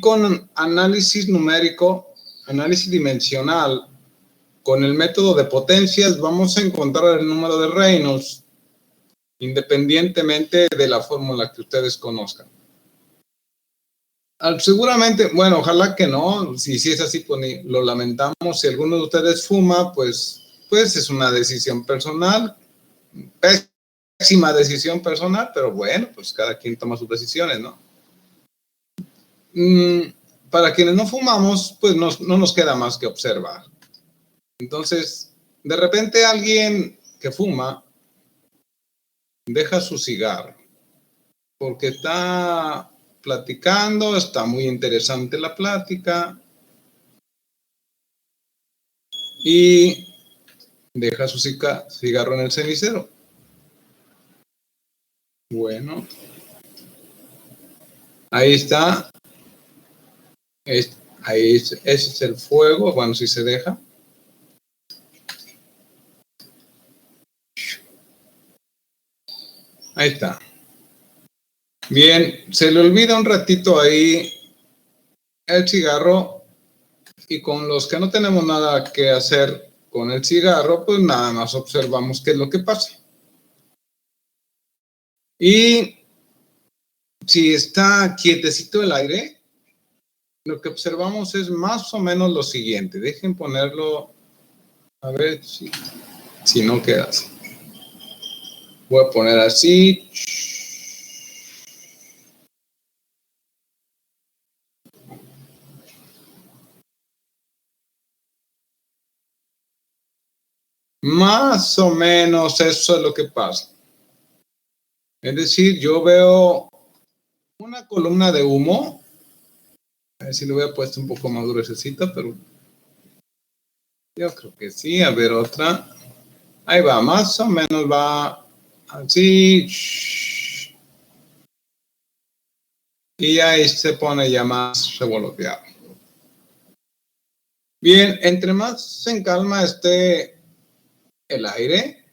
Y con análisis numérico, análisis dimensional, con el método de potencias, vamos a encontrar el número de Reynolds, independientemente de la fórmula que ustedes conozcan. Seguramente, bueno, ojalá que no, si es así, pues lo lamentamos. Si alguno de ustedes fuma, pues es una decisión personal, pésima decisión personal, pero bueno, pues cada quien toma sus decisiones, ¿no? Para quienes no fumamos, pues no nos queda más que observar. Entonces, de repente alguien que fuma deja su cigarro porque está platicando, está muy interesante la plática y deja su cigarro en el cenicero. Bueno, ahí está. Ese es el fuego, bueno, si se deja. Ahí está. Bien, se le olvida un ratito ahí el cigarro y con los que no tenemos nada que hacer con el cigarro, pues nada más observamos qué es lo que pasa. Y si está quietecito el aire, lo que observamos es más o menos lo siguiente. Dejen ponerlo, a ver si no queda así. Voy a poner así. Más o menos eso es lo que pasa. Es decir, yo veo una columna de humo. A ver si lo hubiera puesto un poco más gruesecita, pero yo creo que sí. A ver, otra. Ahí va, más o menos va así. Y ahí se pone ya más revoloteado. Bien, entre más en calma esté el aire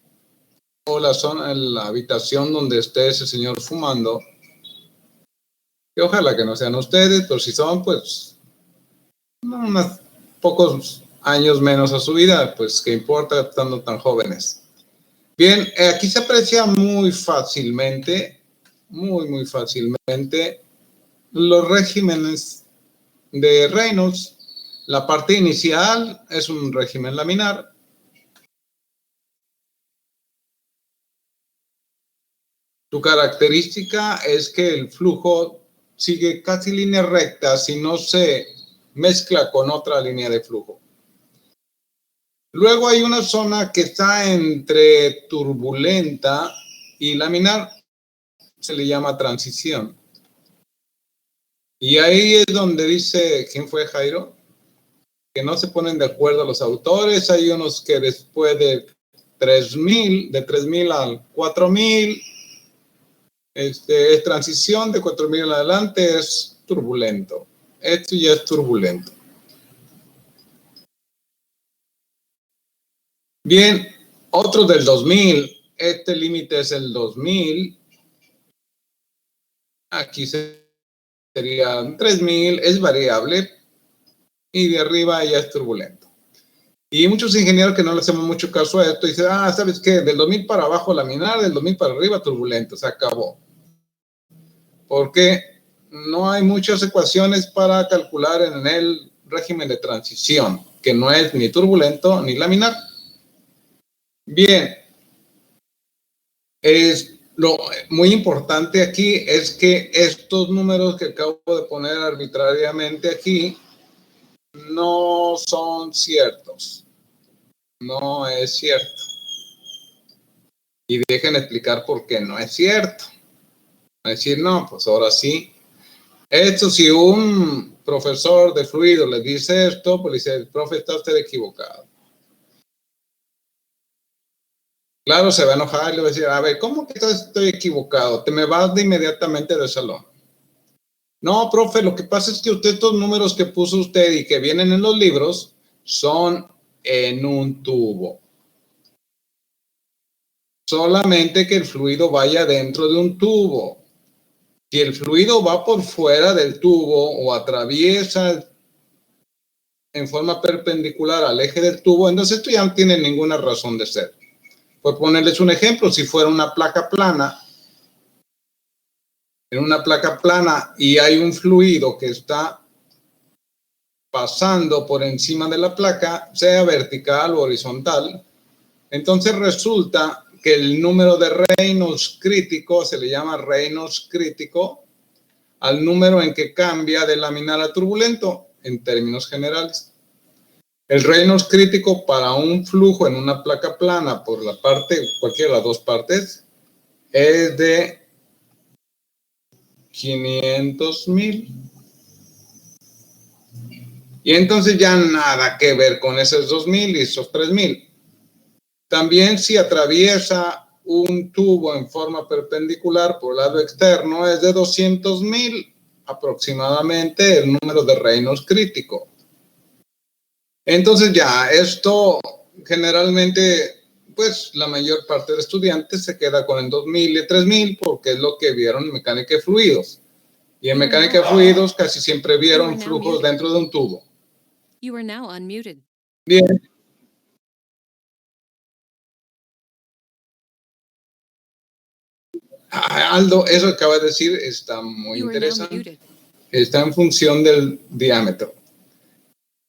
o la zona, la habitación donde esté ese señor fumando, que ojalá que no sean ustedes, pero si son, pues unos pocos años menos a su vida, pues qué importa estando tan jóvenes. Bien, aquí se aprecia muy fácilmente, muy fácilmente, los regímenes de Reynolds. La parte inicial es un régimen laminar. Su característica es que el flujo sigue casi línea recta si no se mezcla con otra línea de flujo. Luego hay una zona que está entre turbulenta y laminar, se le llama transición. Y ahí es donde dice, ¿quién fue Jairo? Que no se ponen de acuerdo los autores. Hay unos que después de 3000, de 3000 al 4000, es transición, de 4000 en adelante es turbulento. Esto ya es turbulento. Bien, otro del 2000. Este límite es el 2000. Aquí sería 3000, es variable. Y de arriba ya es turbulento. Y muchos ingenieros que no le hacemos mucho caso a esto dicen, ¿sabes qué? Del 2000 para abajo laminar, del 2000 para arriba turbulento, se acabó. Porque no hay muchas ecuaciones para calcular en el régimen de transición, que no es ni turbulento ni laminar. Bien, lo muy importante aquí es que estos números que acabo de poner arbitrariamente aquí no son ciertos. No es cierto. Y dejen explicar por qué no es cierto. Decir, no, pues ahora sí. Esto, si un profesor de fluido le dice esto, pues le dice, el profe, está usted equivocado. Claro, se va a enojar y le va a decir, a ver, ¿cómo que estoy equivocado? Te me vas de inmediatamente del salón. No, profe, lo que pasa es que usted, estos números que puso usted y que vienen en los libros, son en un tubo. Solamente que el fluido vaya dentro de un tubo. Si el fluido va por fuera del tubo o atraviesa en forma perpendicular al eje del tubo, entonces esto ya no tiene ninguna razón de ser. Por ponerles un ejemplo, si fuera una placa plana, en una placa plana y hay un fluido que está pasando por encima de la placa, sea vertical o horizontal, entonces resulta que el número de Reynolds crítico se le llama Reynolds crítico al número en que cambia de laminar a turbulento en términos generales. El Reynolds crítico para un flujo en una placa plana por la parte, cualquiera de las dos partes, es de 500,000. Y entonces ya nada que ver con esos 2,000 y esos 3,000. También si atraviesa un tubo en forma perpendicular por el lado externo es de 200,000 aproximadamente el número de Reynolds crítico. Entonces ya esto generalmente pues la mayor parte de estudiantes se queda con el 2,000 y 3,000 porque es lo que vieron en mecánica de fluidos. Y en mecánica de fluidos casi siempre vieron flujos dentro de un tubo. You are now unmuted. Bien. Aldo, eso que acaba de decir está muy interesante. Está en función del diámetro.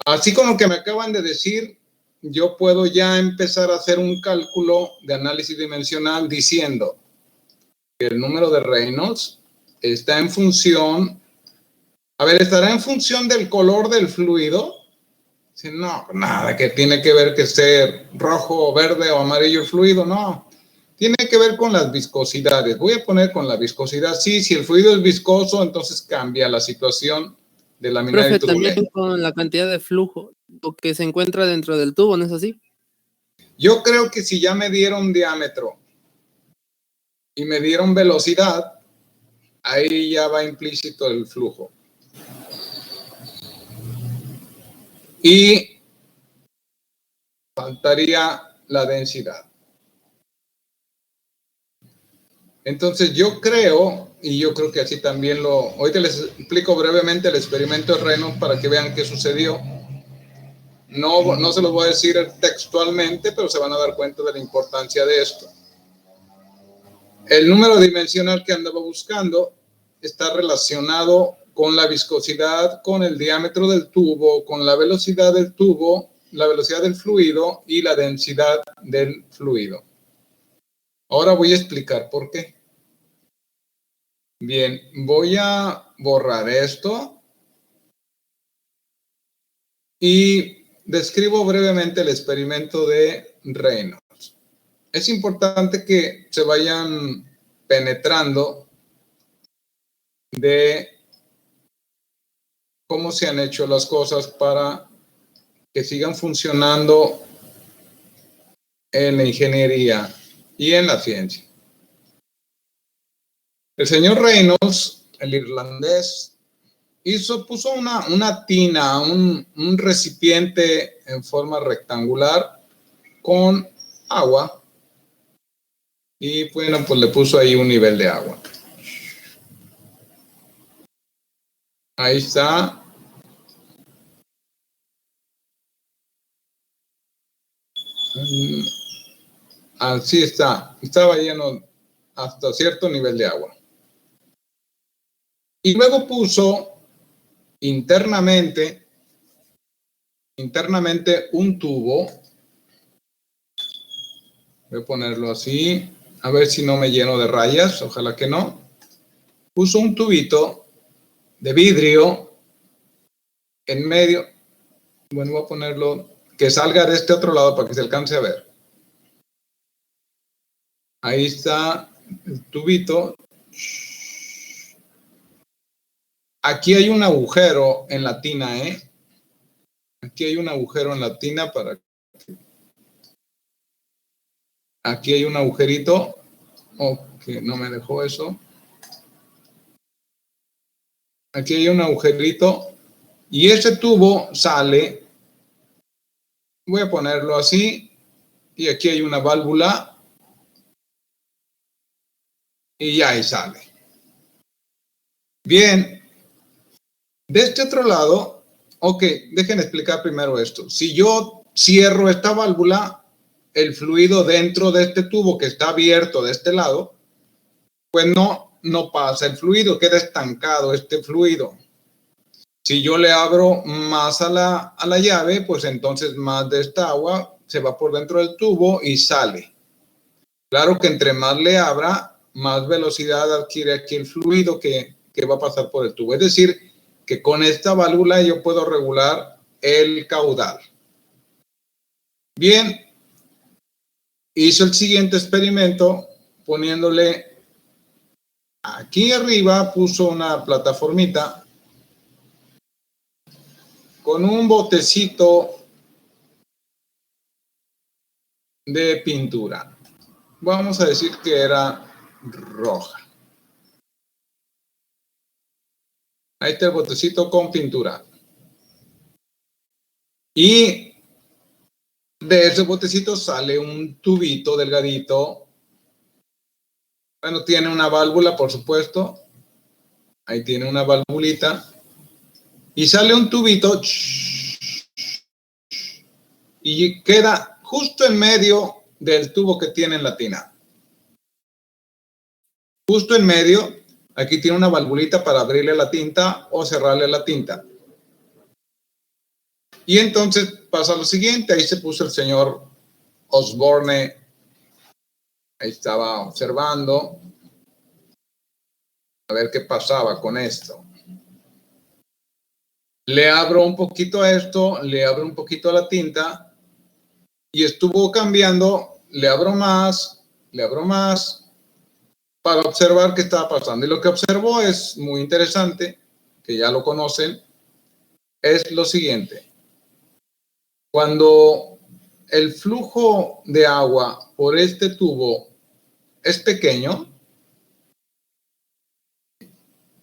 Así con lo que me acaban de decir, yo puedo ya empezar a hacer un cálculo de análisis dimensional diciendo que el número de Reynolds está en función, estará en función del color del fluido. Si no, nada que tiene que ver que esté rojo, verde o amarillo el fluido, no. Tiene que ver con las viscosidades. Voy a poner con la viscosidad. Sí, si el fluido es viscoso, entonces cambia la situación de laminar y turbulento. También con la cantidad de flujo que se encuentra dentro del tubo, ¿no es así? Yo creo que si ya me dieron diámetro y me dieron velocidad, ahí ya va implícito el flujo. Y faltaría la densidad. Entonces yo creo, y yo creo que así también ahorita les explico brevemente el experimento de Reynolds para que vean qué sucedió. No se los voy a decir textualmente, pero se van a dar cuenta de la importancia de esto. El número dimensional que andaba buscando está relacionado con la viscosidad, con el diámetro del tubo, con la velocidad del tubo, la velocidad del fluido y la densidad del fluido. Ahora voy a explicar por qué. Bien, voy a borrar esto y describo brevemente el experimento de Reynolds. Es importante que se vayan penetrando de cómo se han hecho las cosas para que sigan funcionando en la ingeniería y en la ciencia. El señor Reynolds, el irlandés, puso una tina, un recipiente en forma rectangular con agua y bueno, pues le puso ahí un nivel de agua. Ahí está. Así está. Estaba lleno hasta cierto nivel de agua. Y luego puso internamente un tubo. Voy a ponerlo así, a ver si no me lleno de rayas, ojalá que no. Puso un tubito de vidrio en medio. Bueno, voy a ponerlo que salga de este otro lado para que se alcance a ver. Ahí está el tubito. Aquí hay un agujero en la tina, ¿eh? Aquí hay un agujero en la tina para... Aquí hay un agujerito. Ok, no me dejó eso. Aquí hay un agujerito. Y ese tubo sale. Voy a ponerlo así. Y aquí hay una válvula. Y ya ahí sale. Bien, de este otro lado, ok, dejen explicar primero esto. Si yo cierro esta válvula, el fluido dentro de este tubo que está abierto de este lado, pues no pasa el fluido, queda estancado este fluido. Si yo le abro más a la llave, pues entonces más de esta agua se va por dentro del tubo y sale. Claro que entre más le abra, más velocidad adquiere aquí el fluido que va a pasar por el tubo. Es decir, que con esta válvula yo puedo regular el caudal. Bien, hizo el siguiente experimento poniéndole aquí arriba, puso una plataformita con un botecito de pintura. Vamos a decir que era roja. Ahí está el botecito con pintura. Y de ese botecito sale un tubito delgadito. Bueno, tiene una válvula, por supuesto. Ahí tiene una valvulita. Y sale un tubito. Y queda justo en medio del tubo que tiene en la tina. Justo en medio, aquí tiene una valvulita para abrirle la tinta o cerrarle la tinta. Y entonces pasa lo siguiente, ahí se puso el señor Osborne, ahí estaba observando a ver qué pasaba con esto. Le abro un poquito a esto, le abro un poquito a la tinta y estuvo cambiando, le abro más para observar qué estaba pasando. Y lo que observó es muy interesante, que ya lo conocen, es lo siguiente. Cuando el flujo de agua por este tubo es pequeño,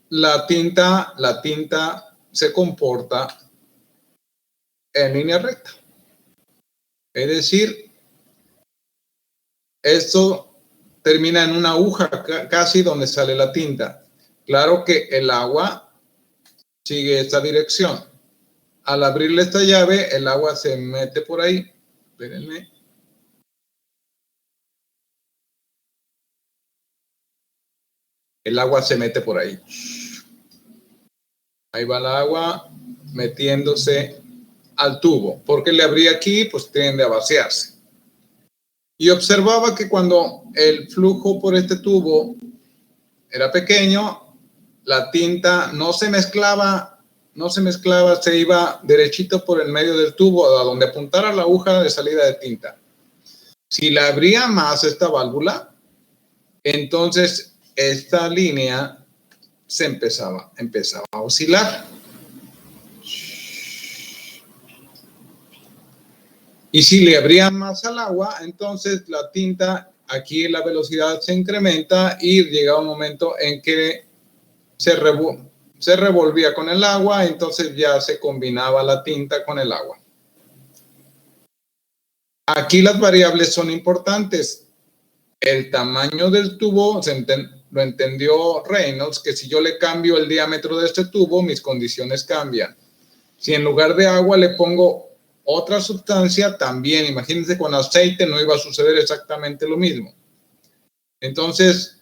la tinta se comporta en línea recta. Es decir, esto termina en una aguja casi donde sale la tinta. Claro que el agua sigue esta dirección. Al abrirle esta llave, el agua se mete por ahí. Espérenme. El agua se mete por ahí. Ahí va el agua metiéndose al tubo. Porque le abrí aquí, pues tiende a vaciarse. Y observaba que cuando el flujo por este tubo era pequeño, la tinta no se mezclaba, se iba derechito por el medio del tubo a donde apuntara la aguja de salida de tinta. Si la abría más esta válvula, entonces esta línea se empezaba a oscilar. Y si le abría más al agua, entonces la tinta, aquí la velocidad se incrementa y llegaba un momento en que se revolvía con el agua, entonces ya se combinaba la tinta con el agua. Aquí las variables son importantes. El tamaño del tubo, lo entendió Reynolds, que si yo le cambio el diámetro de este tubo, mis condiciones cambian. Si en lugar de agua le pongo otra sustancia, también, imagínense, con aceite no iba a suceder exactamente lo mismo. Entonces,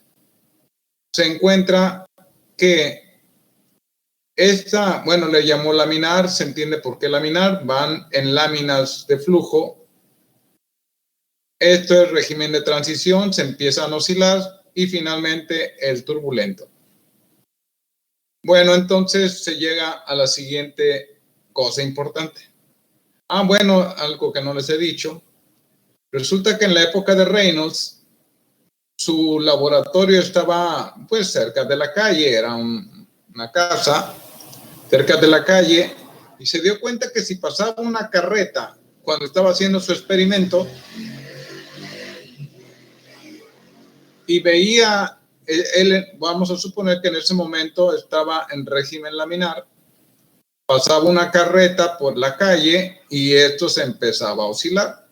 se encuentra que bueno, le llamó laminar, se entiende por qué laminar, van en láminas de flujo. Esto es régimen de transición, se empiezan a oscilar y finalmente el turbulento. Bueno, entonces se llega a la siguiente cosa importante. Bueno, algo que no les he dicho. Resulta que en la época de Reynolds, su laboratorio estaba pues cerca de la calle, era una casa cerca de la calle, y se dio cuenta que si pasaba una carreta cuando estaba haciendo su experimento y veía, él, vamos a suponer que en ese momento estaba en régimen laminar, pasaba una carreta por la calle y esto se empezaba a oscilar.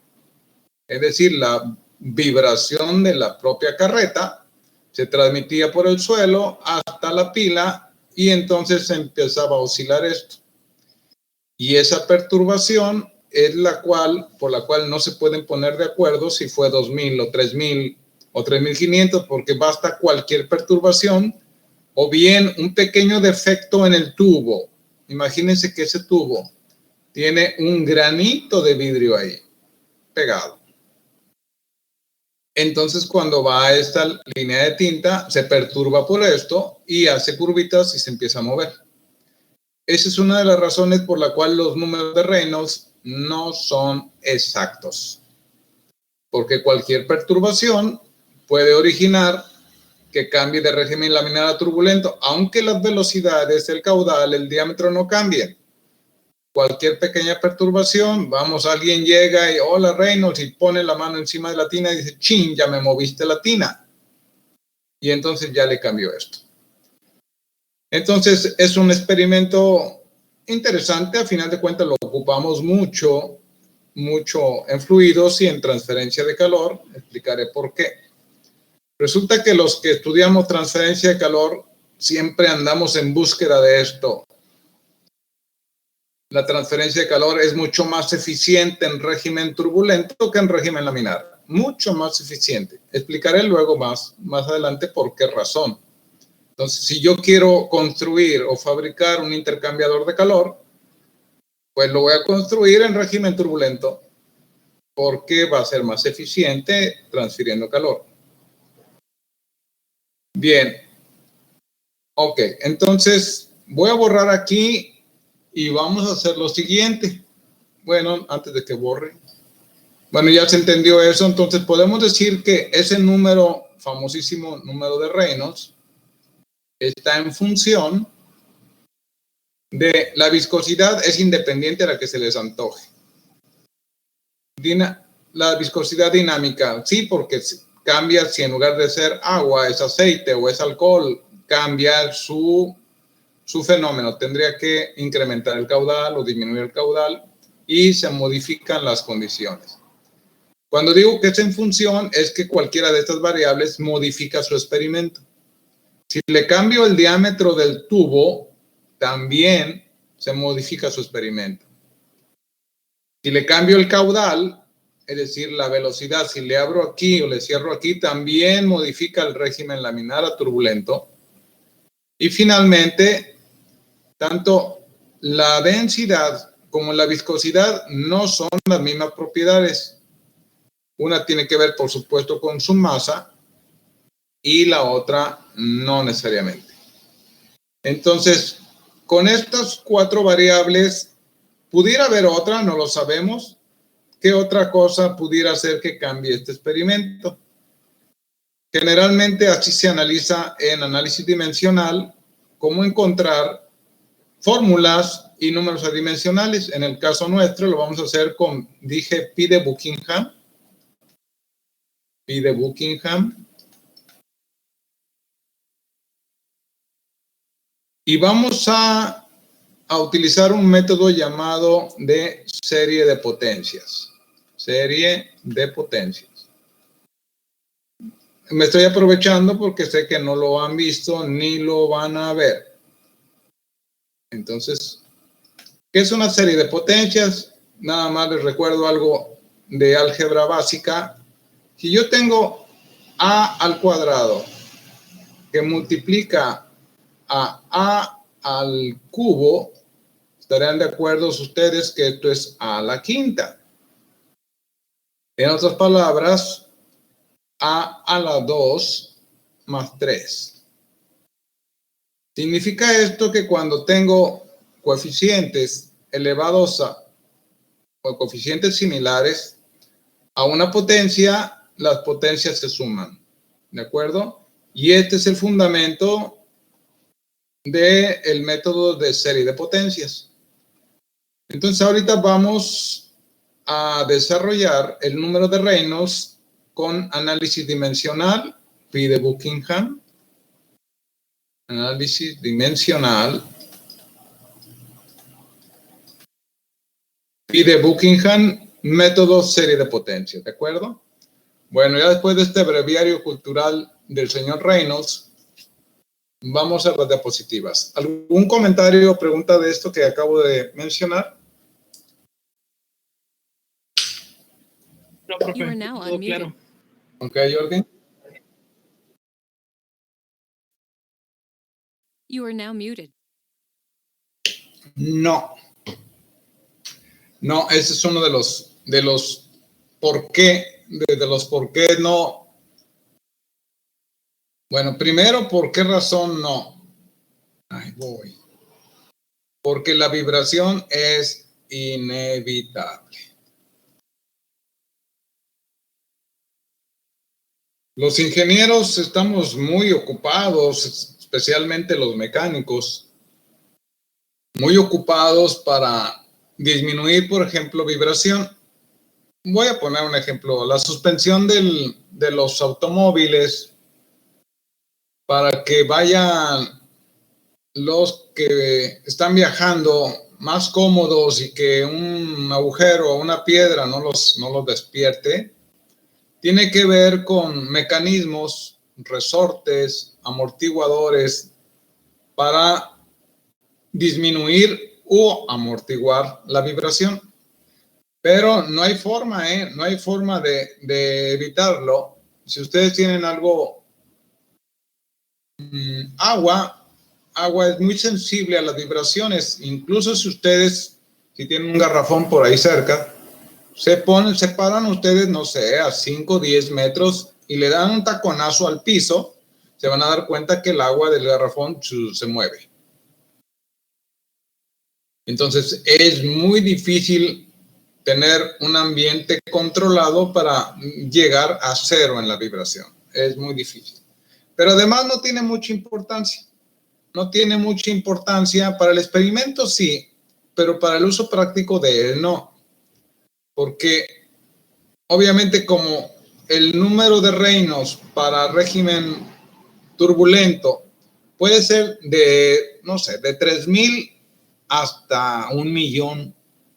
Es decir, la vibración de la propia carreta se transmitía por el suelo hasta la pila y entonces empezaba a oscilar esto. Y esa perturbación es por la cual no se pueden poner de acuerdo si fue 2000 o 3000 o 3500, porque basta cualquier perturbación o bien un pequeño defecto en el tubo. Imagínense que ese tubo tiene un granito de vidrio ahí, pegado. Entonces, cuando va a esta línea de tinta, se perturba por esto y hace curvitas y se empieza a mover. Esa es una de las razones por la cual los números de Reynolds no son exactos. Porque cualquier perturbación puede originar que cambie de régimen laminar a turbulento, aunque las velocidades, el caudal, el diámetro no cambien. Cualquier pequeña perturbación, alguien llega y hola Reynolds y pone la mano encima de la tina y dice, chin, ya me moviste la tina. Y entonces ya le cambió esto. Entonces es un experimento interesante, a final de cuentas lo ocupamos mucho en fluidos y en transferencia de calor, explicaré por qué. Resulta que los que estudiamos transferencia de calor siempre andamos en búsqueda de esto. La transferencia de calor es mucho más eficiente en régimen turbulento que en régimen laminar. Mucho más eficiente. Explicaré luego más adelante por qué razón. Entonces, si yo quiero construir o fabricar un intercambiador de calor, pues lo voy a construir en régimen turbulento porque va a ser más eficiente transfiriendo calor. Bien. Ok, entonces voy a borrar aquí y vamos a hacer lo siguiente. Bueno, antes de que borre. Bueno, ya se entendió eso, entonces podemos decir que ese número, famosísimo número de Reynolds, está en función de la viscosidad, es independiente a la que se les antoje. La viscosidad dinámica, sí, porque cambia si en lugar de ser agua es aceite o es alcohol, cambia su fenómeno. Tendría que incrementar el caudal o disminuir el caudal y se modifican las condiciones. Cuando digo que es en función, es que cualquiera de estas variables modifica su experimento. Si le cambio el diámetro del tubo, también se modifica su experimento. Si le cambio el caudal, es decir, la velocidad, si le abro aquí o le cierro aquí, también modifica el régimen laminar a turbulento. Y finalmente, tanto la densidad como la viscosidad no son las mismas propiedades. Una tiene que ver, por supuesto, con su masa y la otra no necesariamente. Entonces, con estas 4 variables, pudiera haber otra, no lo sabemos. ¿Qué otra cosa pudiera hacer que cambie este experimento? Generalmente así se analiza en análisis dimensional, cómo encontrar fórmulas y números adimensionales. En el caso nuestro lo vamos a hacer con, dije, pi de Buckingham. Pi de Buckingham. Y vamos a utilizar un método llamado de serie de potencias. Serie de potencias. Me estoy aprovechando porque sé que no lo han visto ni lo van a ver. Entonces, ¿qué es una serie de potencias? Nada más les recuerdo algo de álgebra básica. Si yo tengo a al cuadrado que multiplica a al cubo, estarán de acuerdo ustedes que esto es a la quinta. En otras palabras, a la 2 más 3. Significa esto que cuando tengo coeficientes elevados o coeficientes similares a una potencia, las potencias se suman. ¿De acuerdo? Y este es el fundamento del método de serie de potencias. Entonces ahorita vamos a desarrollar el número de Reynolds con análisis dimensional, pi de Buckingham, análisis dimensional, pi de Buckingham, método serie de potencias, ¿de acuerdo? Bueno, ya después de este breviario cultural del señor Reynolds, Vamos a las diapositivas. ¿Algún comentario o pregunta de esto que acabo de mencionar? No, You are profe, now todo unmuted. claro. Ok, Jorgen. You are now muted. No. No, ese es uno de los por qué, de los por qué no. Bueno, primero, ¿por qué razón no? Ahí voy. Porque la vibración es inevitable. Los ingenieros estamos muy ocupados, especialmente los mecánicos, muy ocupados para disminuir, por ejemplo, vibración. Voy a poner un ejemplo, la suspensión de los automóviles para que vayan los que están viajando más cómodos y que un agujero o una piedra no los despierte, tiene que ver con mecanismos, resortes, amortiguadores para disminuir o amortiguar la vibración. Pero no hay forma, no hay forma de evitarlo. Si ustedes tienen algo, agua es muy sensible a las vibraciones. Incluso si ustedes, si tienen un garrafón por ahí cerca, se paran ustedes, no sé, a 5 o 10 metros y le dan un taconazo al piso, se van a dar cuenta que el agua del garrafón se mueve. Entonces, es muy difícil tener un ambiente controlado para llegar a cero en la vibración. Es muy difícil. Pero además no tiene mucha importancia. No tiene mucha importancia. Para el experimento sí, pero para el uso práctico de él no. Porque obviamente como el número de reinos para régimen turbulento puede ser de, no sé, de 3,000 hasta 1,000,000.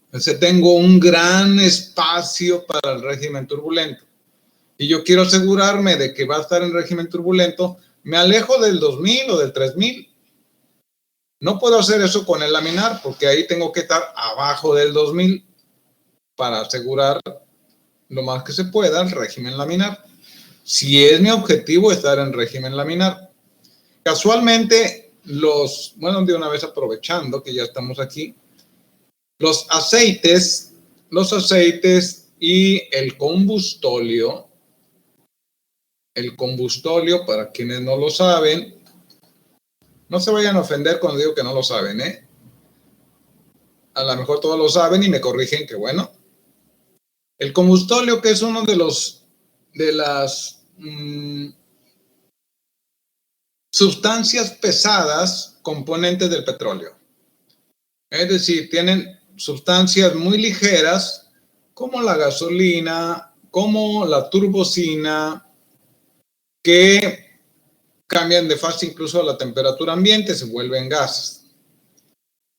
Entonces tengo un gran espacio para el régimen turbulento. Y yo quiero asegurarme de que va a estar en régimen turbulento, me alejo del 2,000 o del 3,000. No puedo hacer eso con el laminar porque ahí tengo que estar abajo del 2,000 para asegurar lo más que se pueda el régimen laminar. Si es mi objetivo estar en régimen laminar. Casualmente, de una vez aprovechando que ya estamos aquí, los aceites y el combustóleo, para quienes no lo saben, no se vayan a ofender cuando digo que no lo saben, a lo mejor todos lo saben y me corrigen, que bueno. El combustóleo, que es uno de las sustancias pesadas componentes del petróleo. Es decir, tienen sustancias muy ligeras como la gasolina, como la turbocina, que cambian de fase incluso a la temperatura ambiente, se vuelven gases.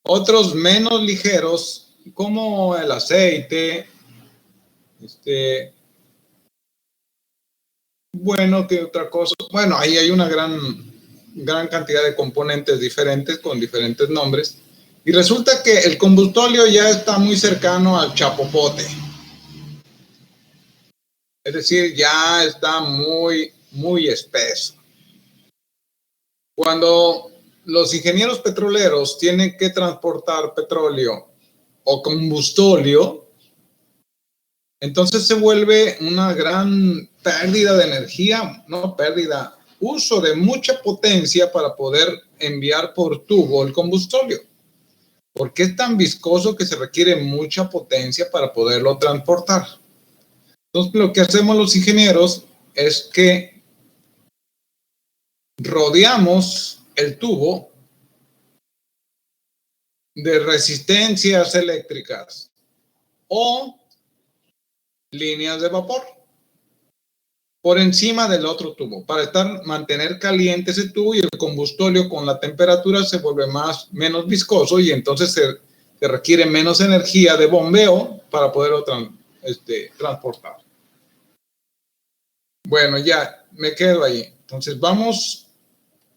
Otros menos ligeros como el aceite, ¿qué otra cosa? Bueno, ahí hay una gran cantidad de componentes diferentes con diferentes nombres. Y resulta que el combustóleo ya está muy cercano al chapopote. Es decir, ya está muy, muy espeso. Cuando los ingenieros petroleros tienen que transportar petróleo o combustóleo, entonces se vuelve una gran pérdida de energía, uso de mucha potencia para poder enviar por tubo el combustóleo. Porque es tan viscoso que se requiere mucha potencia para poderlo transportar. Entonces, lo que hacemos los ingenieros es que rodeamos el tubo de resistencias eléctricas o líneas de vapor por encima del otro tubo para mantener caliente ese tubo, y el combustóleo con la temperatura se vuelve menos viscoso y entonces se requiere menos energía de bombeo para poderlo transportar. Bueno, ya me quedo ahí. Entonces vamos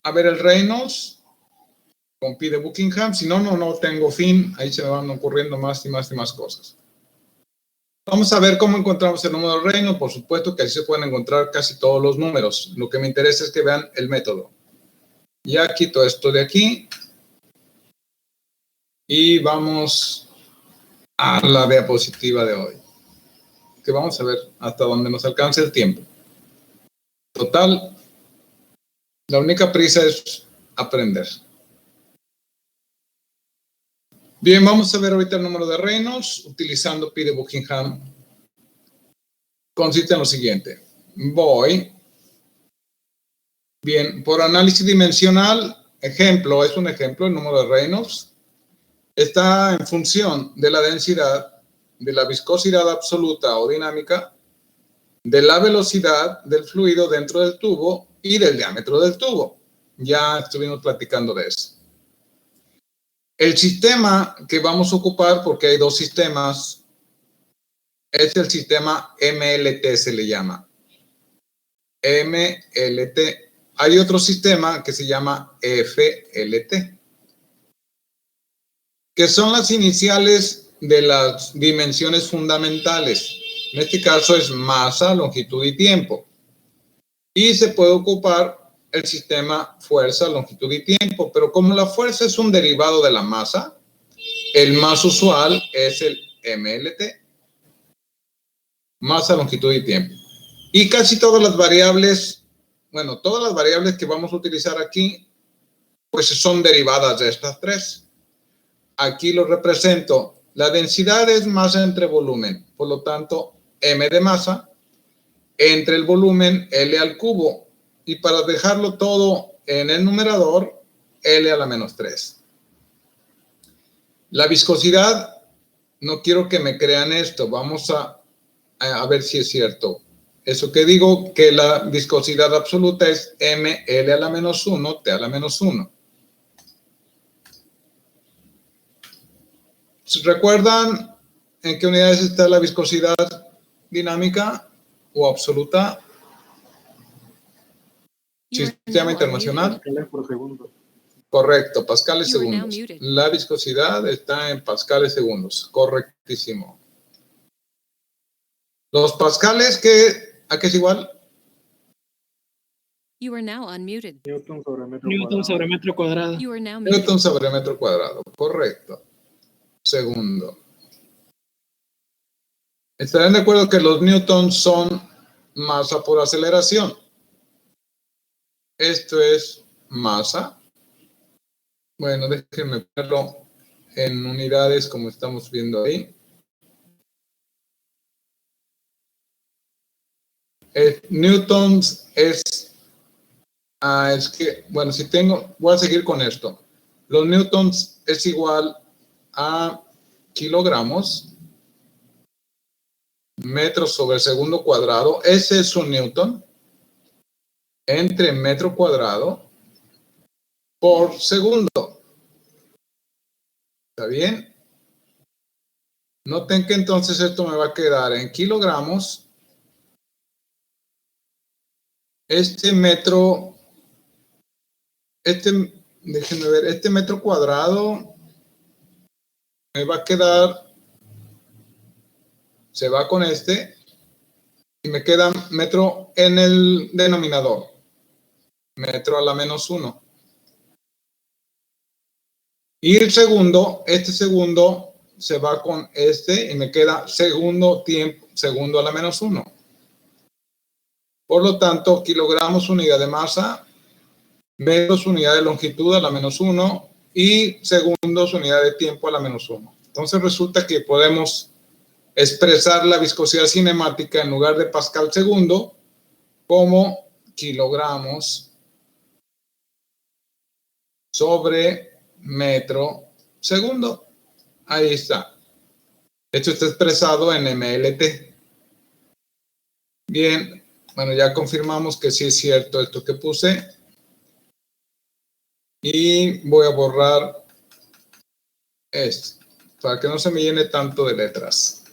a ver el Reynolds con pi de Buckingham. Si no, no tengo fin. Ahí se me van ocurriendo más y más y más cosas. Vamos a ver cómo encontramos el número de Reynolds. Por supuesto que ahí se pueden encontrar casi todos los números. Lo que me interesa es que vean el método. Ya quito esto de aquí. Y vamos a la diapositiva de hoy. Que vamos a ver hasta dónde nos alcanza el tiempo. Total, la única prisa es aprender. Bien, vamos a ver ahorita el número de Reynolds utilizando pi de Buckingham. Consiste en lo siguiente. Voy. Bien, por análisis dimensional, ejemplo, es un ejemplo, el número de Reynolds está en función de la densidad, de la viscosidad absoluta o dinámica, de la velocidad del fluido dentro del tubo y del diámetro del tubo. Ya estuvimos platicando de eso. El sistema que vamos a ocupar, porque hay dos sistemas, es el sistema MLT, se le llama. MLT. Hay otro sistema que se llama FLT, que son las iniciales de las dimensiones fundamentales. En este caso es masa, longitud y tiempo. Y se puede ocupar el sistema fuerza, longitud y tiempo, pero como la fuerza es un derivado de la masa, el más usual es el MLT, masa, longitud y tiempo. Y casi todas las variables, bueno, todas las variables que vamos a utilizar aquí, pues son derivadas de estas tres. Aquí lo represento. La densidad es masa entre volumen, por lo tanto, M de masa, entre el volumen, L al cubo. Y para dejarlo todo en el numerador, L a la menos 3. La viscosidad, no quiero que me crean esto. Vamos a ver si es cierto. Eso que digo, que la viscosidad absoluta es M, L a la menos 1, T a la menos 1. ¿Recuerdan en qué unidades está la viscosidad dinámica o absoluta? Sistema internacional. Pascales por segundo. Correcto, pascales You are now segundos. muted. La viscosidad está en pascales segundos. Correctísimo. Los pascales, ¿a qué es igual? You are now unmuted. Newton sobre metro Newton cuadrado. sobre metro cuadrado. You are now muted. Newton sobre metro cuadrado. Correcto. Segundo. ¿Estarán de acuerdo que los newtons son masa por aceleración? Esto es masa. Bueno, déjenme ponerlo en unidades como estamos viendo ahí. Newtons es que, bueno, si tengo, voy a seguir con esto. Los newtons es igual a kilogramos, metros sobre segundo cuadrado. Ese es un newton entre metro cuadrado por segundo. ¿Está bien? Noten que entonces esto me va a quedar en kilogramos. Déjenme ver, este metro cuadrado me va a quedar, se va con este, y me queda metro en el denominador, metro a la menos 1. Y el segundo, este segundo se va con este y me queda segundo tiempo, segundo a la menos 1. Por lo tanto, kilogramos unidad de masa, metros unidad de longitud a la menos 1 y segundos unidad de tiempo a la menos 1. Entonces resulta que podemos expresar la viscosidad cinemática en lugar de pascal segundo como kilogramos sobre metro segundo. Ahí está. Esto está expresado en MLT. Bien. Bueno, ya confirmamos que sí es cierto esto que puse. Y voy a borrar esto, para que no se me llene tanto de letras.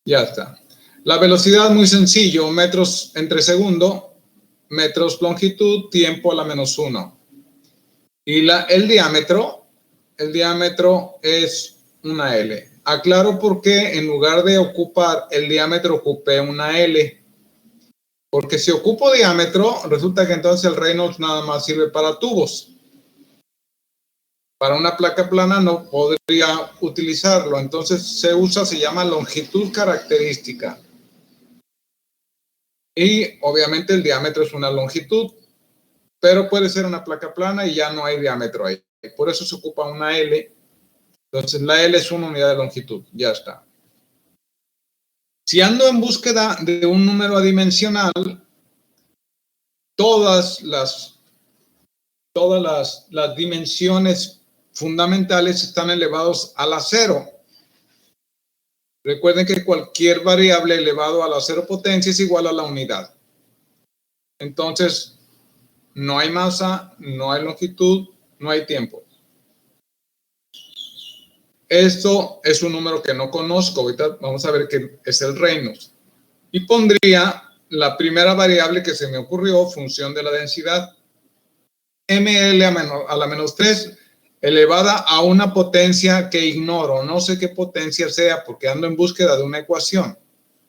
Ya está. La velocidad muy sencillo, metros entre segundo, metros longitud, tiempo a la -1. Y el diámetro es una L. Aclaro por qué en lugar de ocupar el diámetro ocupé una L. Porque si ocupo diámetro, resulta que entonces el Reynolds nada más sirve para tubos. Para una placa plana no podría utilizarlo. Entonces se llama longitud característica. Y obviamente el diámetro es una longitud, pero puede ser una placa plana y ya no hay diámetro ahí. Por eso se ocupa una L. Entonces la L es una unidad de longitud. Ya está. Si ando en búsqueda de un número adimensional, todas las dimensiones fundamentales están elevados a la 0. Recuerden que cualquier variable elevado a la 0 potencia es igual a la unidad. Entonces, no hay masa, no hay longitud, no hay tiempo. Esto es un número que no conozco. Ahorita vamos a ver qué es el Reynolds. Y pondría la primera variable que se me ocurrió, función de la densidad, ml a la -3, elevada a una potencia que ignoro. No sé qué potencia sea porque ando en búsqueda de una ecuación.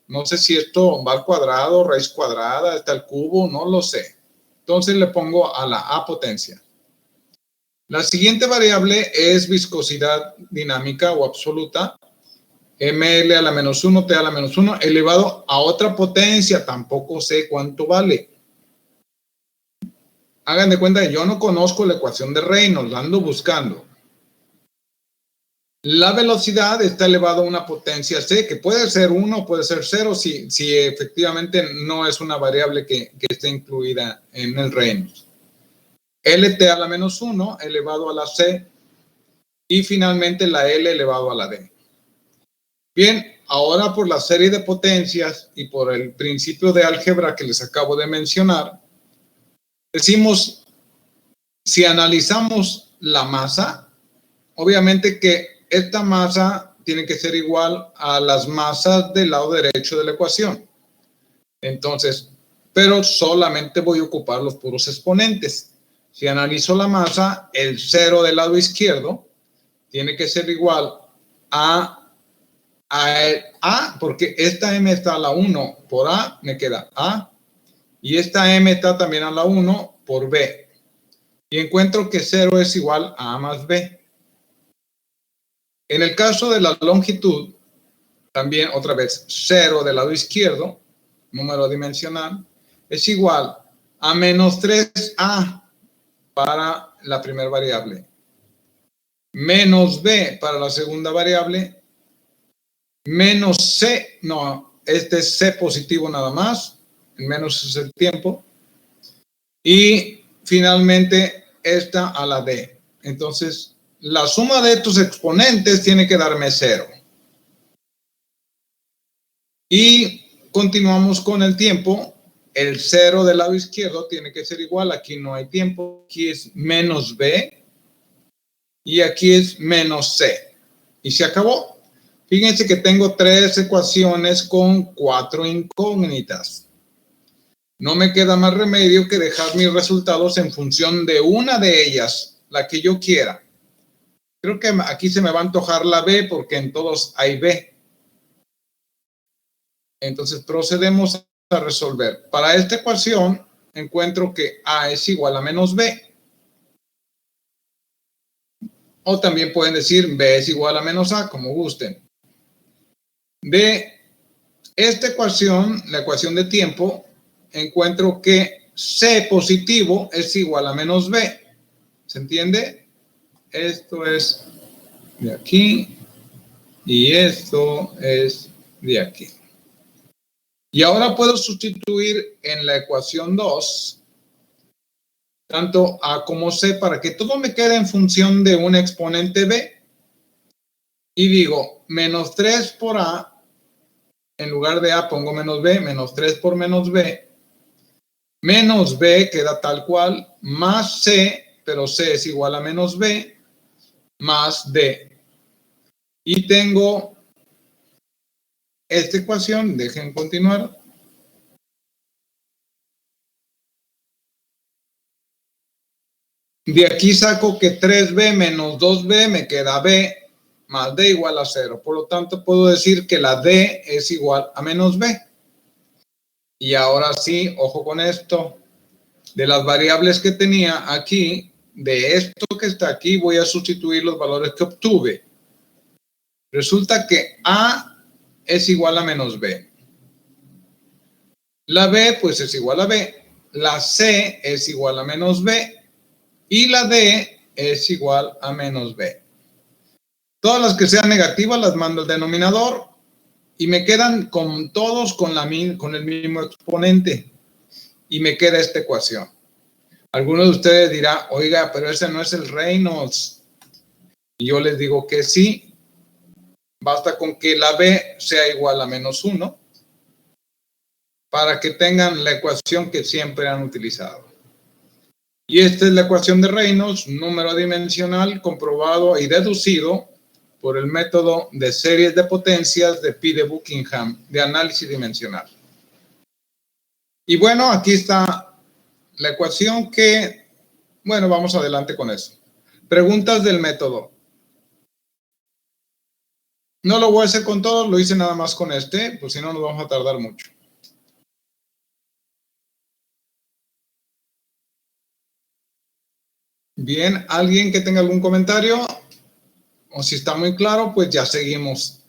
No sé si esto va al cuadrado, raíz cuadrada, está el cubo, no lo sé. Entonces le pongo a la a potencia. La siguiente variable es viscosidad dinámica o absoluta, ml a la -1, t a la -1, elevado a otra potencia, tampoco sé cuánto vale. Hagan de cuenta que yo no conozco la ecuación de Reynolds, la ando buscando. La velocidad está elevada a una potencia c, que puede ser 1, puede ser 0, si efectivamente no es una variable que esté incluida en el Reynolds. Lt a la -1 elevado a la c y finalmente la L elevado a la d. Bien, ahora por la serie de potencias y por el principio de álgebra que les acabo de mencionar, decimos, si analizamos la masa, obviamente que esta masa tiene que ser igual a las masas del lado derecho de la ecuación. Entonces, pero solamente voy a ocupar los puros exponentes. Si analizo la masa, el 0 del lado izquierdo tiene que ser igual a porque esta m está a la 1 por a, me queda a, y esta m está también a la 1 por b. Y encuentro que 0 es igual a más b. En el caso de la longitud, también otra vez 0 del lado izquierdo, número dimensional, es igual a -3a para la primera variable, menos b para la segunda variable, menos c, no, este es c positivo nada más, el menos es el tiempo, y finalmente esta a la d. Entonces, la suma de estos exponentes tiene que darme 0. Y continuamos con el tiempo. El 0 del lado izquierdo tiene que ser igual. Aquí no hay tiempo. Aquí es menos b. Y aquí es menos c. Y se acabó. Fíjense que tengo 3 ecuaciones con 4 incógnitas. No me queda más remedio que dejar mis resultados en función de una de ellas, la que yo quiera. Creo que aquí se me va a antojar la B porque en todos hay B. Entonces procedemos a resolver. Para esta ecuación encuentro que A es igual a menos B. O también pueden decir B es igual a menos A, como gusten. De esta ecuación, la ecuación de tiempo, encuentro que C positivo es igual a menos B. ¿Se entiende? Esto es de aquí y esto es de aquí. Y ahora puedo sustituir en la ecuación 2 tanto A como C para que todo me quede en función de un exponente B. Y digo, menos 3 por A, en lugar de A pongo menos B, menos 3 por menos B. Menos B queda tal cual, más C, pero C es igual a menos B, más D. Y tengo esta ecuación, dejen continuar. De aquí saco que 3b menos 2b me queda b más d igual a 0. Por lo tanto, puedo decir que la d es igual a menos b. Y ahora sí, ojo con esto. De las variables que tenía aquí, de esto que está aquí, voy a sustituir los valores que obtuve. Resulta que a es igual a menos b. La b, pues, es igual a b. La c es igual a menos b. Y la d es igual a menos b. Todas las que sean negativas las mando al denominador y me quedan con todos con el mismo exponente. Y me queda esta ecuación. Algunos de ustedes dirán, oiga, pero ese no es el Reynolds. Y yo les digo que sí. Basta con que la b sea igual a menos 1 para que tengan la ecuación que siempre han utilizado. Y esta es la ecuación de Reynolds, número dimensional comprobado y deducido por el método de series de potencias de P. de Buckingham de análisis dimensional. Y bueno, aquí está la ecuación que, bueno, vamos adelante con eso. Preguntas del método. No lo voy a hacer con todos, lo hice nada más con este, pues si no nos vamos a tardar mucho. Bien, ¿alguien que tenga algún comentario? O si está muy claro, pues ya seguimos.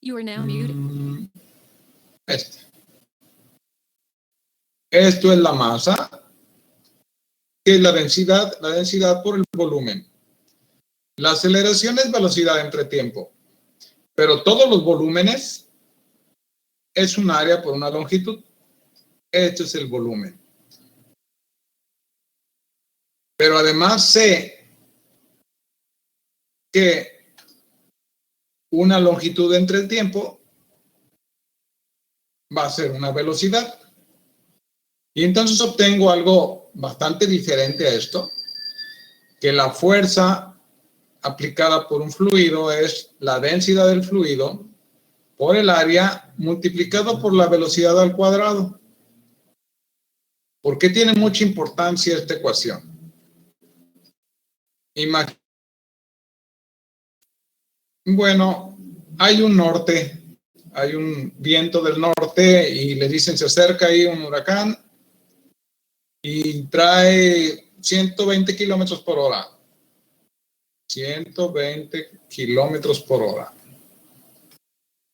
You are now muted. Esto es la masa, que es la densidad por el volumen. La aceleración es velocidad entre tiempo, pero todos los volúmenes es un área por una longitud. Este es el volumen. Pero además sé que una longitud entre el tiempo va a ser una velocidad. Y entonces obtengo algo bastante diferente a esto, que la fuerza aplicada por un fluido es la densidad del fluido por el área multiplicado por la velocidad al cuadrado. ¿Por qué tiene mucha importancia esta ecuación? Bueno, hay un norte, hay un viento del norte y le dicen se acerca ahí un huracán y trae 120 kilómetros por hora. 120 kilómetros por hora.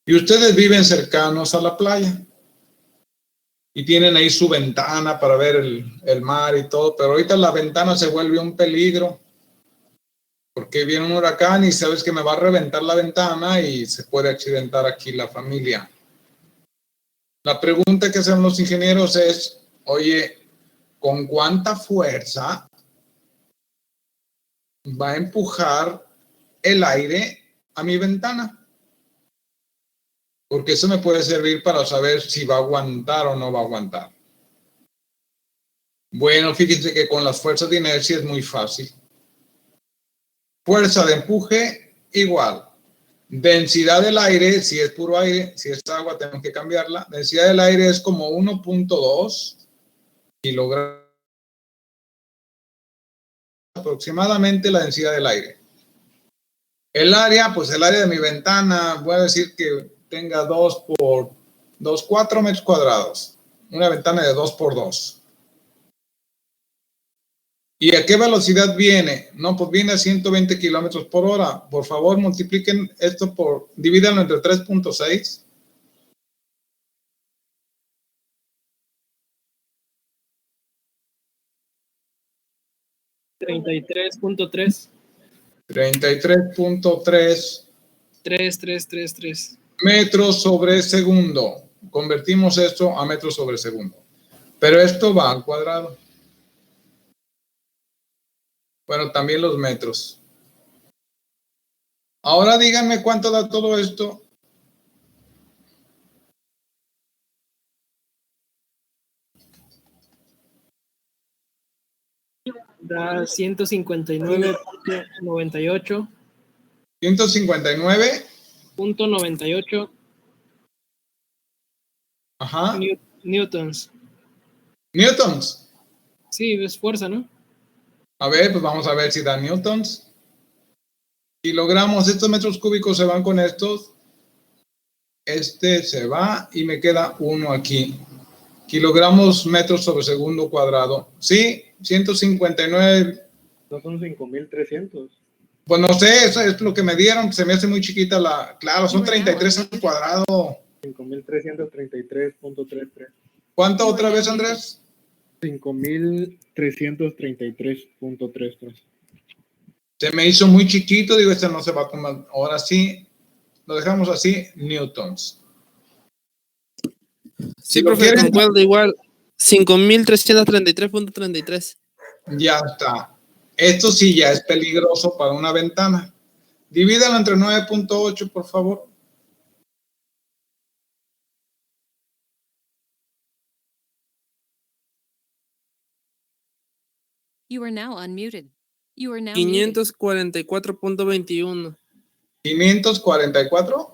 Y ustedes viven cercanos a la playa y tienen ahí su ventana para ver el mar y todo, pero ahorita la ventana se vuelve un peligro porque viene un huracán y sabes que me va a reventar la ventana y se puede accidentar aquí la familia. La pregunta que hacen los ingenieros es, oye, ¿con cuánta fuerza va a empujar el aire a mi ventana? Porque eso me puede servir para saber si va a aguantar o no va a aguantar. Bueno, fíjense que con las fuerzas de inercia es muy fácil. Fuerza de empuje igual. Densidad del aire, si es puro aire, si es agua tenemos que cambiarla. Densidad del aire es como 1.2 kilogramos. Aproximadamente la densidad del aire. El área, pues el área de mi ventana, voy a decir que tenga 2 por 2, 4 metros cuadrados. Una ventana de 2 por 2. ¿Y a qué velocidad viene? No, pues viene a 120 kilómetros por hora. Por favor, multipliquen esto divídanlo entre 3.6. $33.3. 33.3 3 metros sobre segundo. Convertimos esto a metros sobre segundo. Pero esto va al cuadrado. Bueno, también los metros. Ahora díganme cuánto da todo esto. Da 159.98. 159.98. Ajá. Newtons. Newtons. Sí, es fuerza, ¿no? A ver, pues vamos a ver si da newtons. Kilogramos, estos metros cúbicos se van con estos. Este se va y me queda 1 aquí. Kilogramos metros sobre segundo cuadrado. Sí, 159. No son 5.300. Pues no sé, eso es lo que me dieron. Se me hace muy chiquita la... Claro, son 33 al cuadrado. 5.333.33. ¿Cuánto otra vez, Andrés? 5.333.33. Se me hizo muy chiquito, digo, este no se va a tomar. Ahora sí, lo dejamos así, newtons. Sí, lo profe, quieren, concuerdo igual. 5.333.33. ya está. Esto sí ya es peligroso para una ventana. Divídalo entre 9.8, por favor. You are now unmuted. You are now muted. 544.21. 544.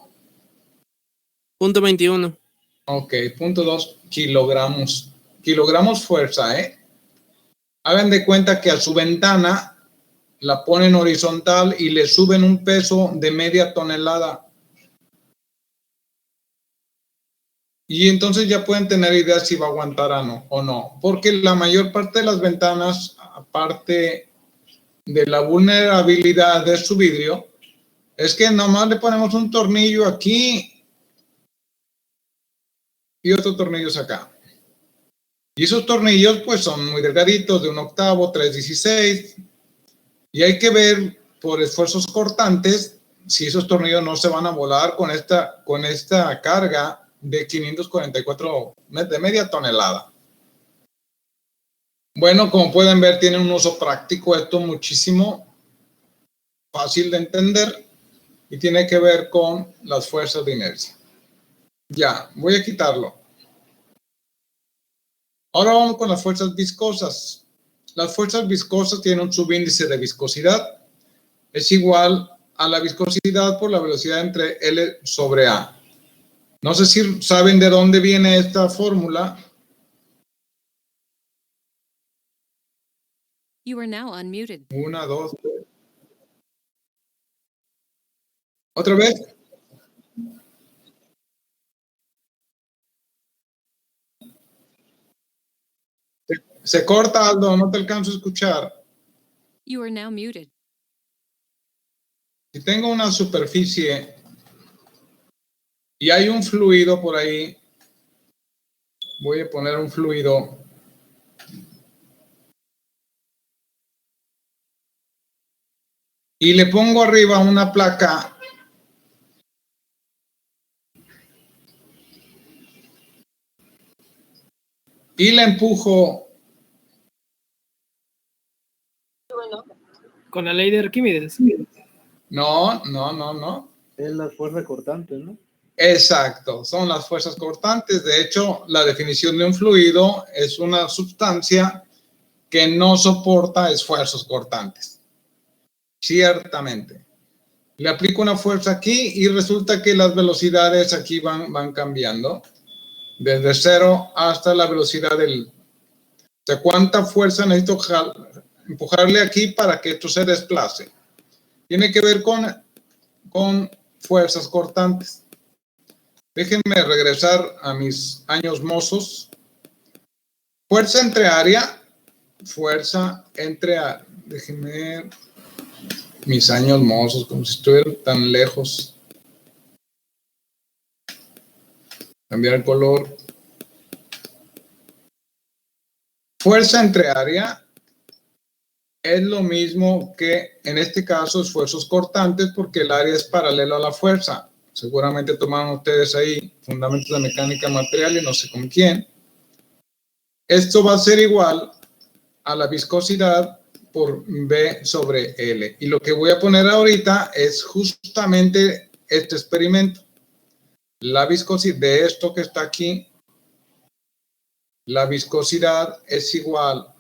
.21. Ok, 0.2 kilogramos. Kilogramos fuerza, ¿eh? Hagan de cuenta que a su ventana la ponen horizontal y le suben un peso de media tonelada. Y entonces ya pueden tener idea si va a aguantar o no. Porque la mayor parte de las ventanas, aparte de la vulnerabilidad de su vidrio, es que nomás le ponemos un tornillo aquí y otros tornillos acá. Y esos tornillos pues son muy delgaditos, de 1/8, 3/16. Y hay que ver por esfuerzos cortantes si esos tornillos no se van a volar con esta carga de 544, de media tonelada. Bueno, como pueden ver, tiene un uso práctico esto muchísimo fácil de entender y tiene que ver con las fuerzas de inercia. Ya, voy a quitarlo. Ahora vamos con las fuerzas viscosas. Las fuerzas viscosas tienen un subíndice de viscosidad. Es igual a la viscosidad por la velocidad entre L sobre A. No sé si saben de dónde viene esta fórmula. You are now unmuted. 1, 2, 3. ¿Otra vez? Se corta, Aldo, no te alcanzo a escuchar. You are now muted. Si tengo una superficie y hay un fluido por ahí, voy a poner un fluido. Y le pongo arriba una placa. Y la empujo. Con la ley de Arquímedes. No. Es la fuerza cortante, ¿no? Exacto, son las fuerzas cortantes. De hecho, la definición de un fluido es una sustancia que no soporta esfuerzos cortantes. Ciertamente. Le aplico una fuerza aquí y resulta que las velocidades aquí van cambiando. Desde 0 hasta la velocidad del... ¿De cuánta fuerza necesito empujarle aquí para que esto se desplace? Tiene que ver con fuerzas cortantes. Déjenme regresar a mis años mozos. Fuerza entre área. Déjenme ver mis años mozos, como si estuvieran tan lejos. Cambiar el color. Fuerza entre área es lo mismo que, en este caso, esfuerzos cortantes, porque el área es paralelo a la fuerza. Seguramente tomaron ustedes ahí fundamentos de mecánica material y no sé con quién. Esto va a ser igual a la viscosidad por B sobre L. Y lo que voy a poner ahorita es justamente este experimento. La viscosidad de esto que está aquí, la viscosidad es igual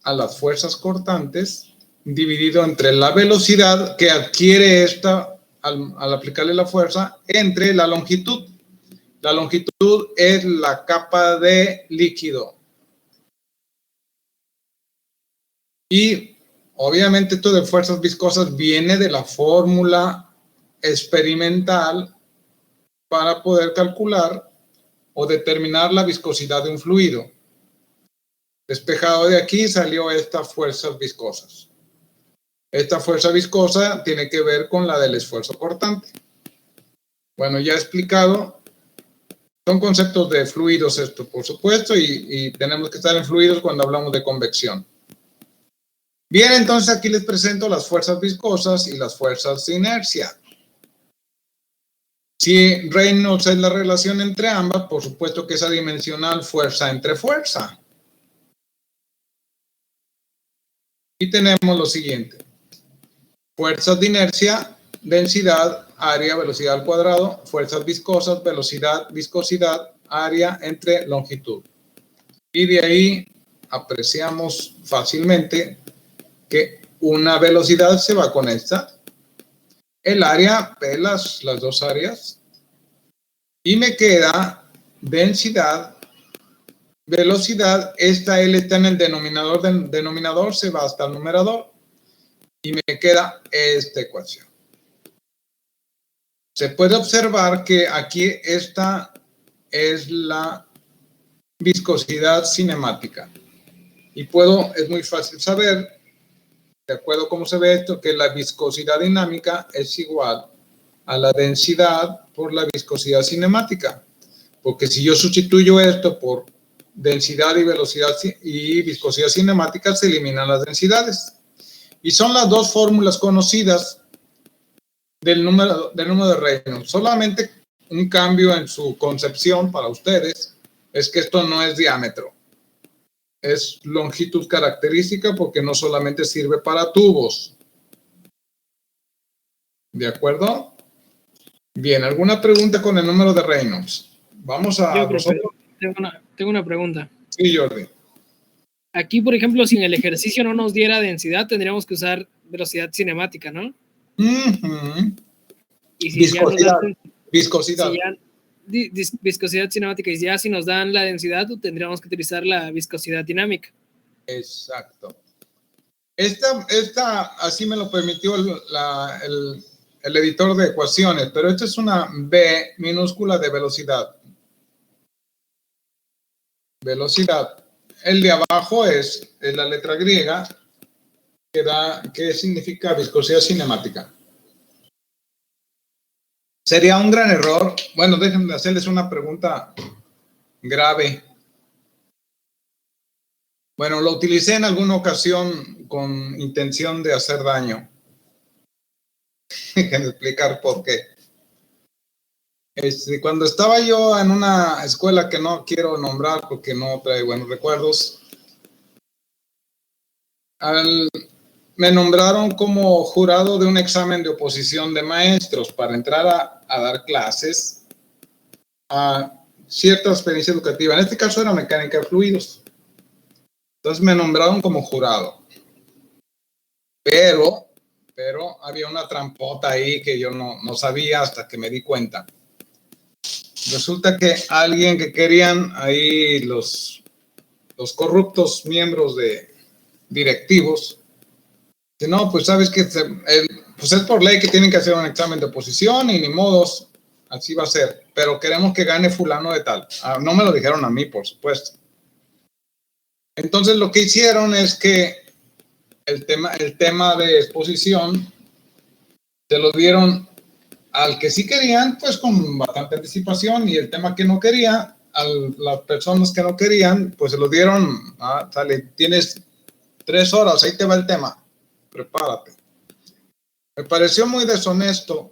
a las fuerzas cortantes dividido entre la velocidad que adquiere esta al aplicarle la fuerza entre la longitud. La longitud es la capa de líquido. Y obviamente esto de fuerzas viscosas viene de la fórmula experimental para poder calcular o determinar la viscosidad de un fluido. Despejado de aquí salió estas fuerzas viscosas. Esta fuerza viscosa tiene que ver con la del esfuerzo cortante. Bueno, ya he explicado. Son conceptos de fluidos esto, por supuesto, y tenemos que estar en fluidos cuando hablamos de convección. Bien, entonces aquí les presento las fuerzas viscosas y las fuerzas de inercia. Si Reynolds es la relación entre ambas, por supuesto que es adimensional fuerza entre fuerza. Y tenemos lo siguiente. Fuerzas de inercia, densidad, área, velocidad al cuadrado. Fuerzas viscosas, velocidad, viscosidad, área entre longitud. Y de ahí apreciamos fácilmente que una velocidad se va con esta. El área, las dos áreas. Y me queda densidad, velocidad. Esta L está en el denominador. Del denominador se va hasta el numerador. Y me queda esta ecuación. Se puede observar que aquí esta es la viscosidad cinemática. Y es muy fácil saber, de acuerdo a cómo se ve esto, que la viscosidad dinámica es igual a la densidad por la viscosidad cinemática. Porque si yo sustituyo esto por densidad y velocidad y viscosidad cinemática, se eliminan las densidades. Y son las dos fórmulas conocidas del número de Reynolds. Solamente un cambio en su concepción para ustedes es que esto no es diámetro, es longitud característica, porque no solamente sirve para tubos. ¿De acuerdo? Bien, ¿alguna pregunta con el número de Reynolds? Vamos a... Yo, profe, tengo una pregunta. Sí, Jordi. Aquí, por ejemplo, si en el ejercicio no nos diera densidad, tendríamos que usar velocidad cinemática, ¿no? Y si viscosidad. Ya nos dan, viscosidad. Si ya, viscosidad cinemática, y ya si nos dan la densidad, tendríamos que utilizar la viscosidad dinámica. Exacto. Esta así me lo permitió el editor de ecuaciones, pero esta es una B minúscula de velocidad. Velocidad. El de abajo es la letra griega que significa viscosidad cinemática. Sería un gran error. Bueno, déjenme hacerles una pregunta grave. Bueno, lo utilicé en alguna ocasión con intención de hacer daño. Déjenme explicar por qué. Cuando estaba yo en una escuela que no quiero nombrar porque no trae buenos recuerdos, me nombraron como jurado de un examen de oposición de maestros para entrar a dar clases a cierta experiencia educativa. En este caso era mecánica de fluidos. Entonces me nombraron como jurado. Pero había una trampota ahí que yo no sabía hasta que me di cuenta. Resulta que alguien que querían ahí los corruptos miembros de directivos, que no, pues sabes que pues es por ley que tienen que hacer un examen de oposición y ni modos, así va a ser, pero queremos que gane fulano de tal. No me lo dijeron a mí, por supuesto. Entonces lo que hicieron es que el tema de exposición se lo dieron al que sí querían, pues con bastante anticipación, y el tema que no quería, a las personas que no querían, pues se lo dieron, sale, tienes 3 horas, ahí te va el tema, prepárate. Me pareció muy deshonesto.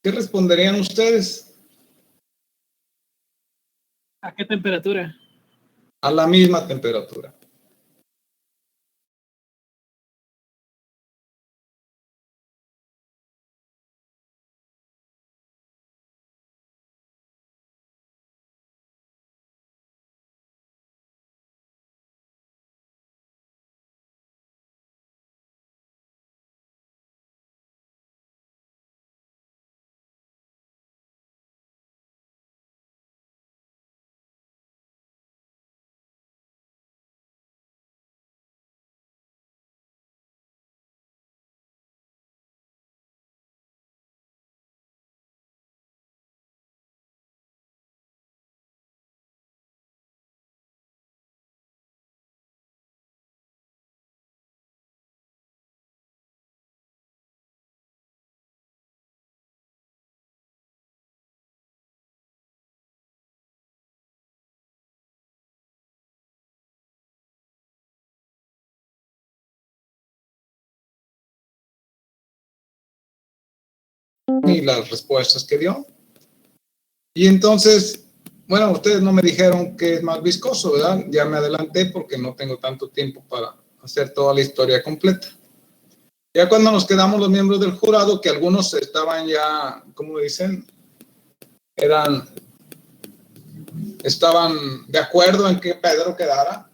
¿Qué responderían ustedes? ¿A qué temperatura? A la misma temperatura. y las respuestas que dio. Y entonces, bueno, ustedes no me dijeron que es más viscoso, ¿verdad? Ya me adelanté porque no tengo tanto tiempo para hacer toda la historia completa. Ya cuando nos quedamos los miembros del jurado, que algunos estaban ya, ¿cómo dicen? Estaban de acuerdo en que Pedro quedara.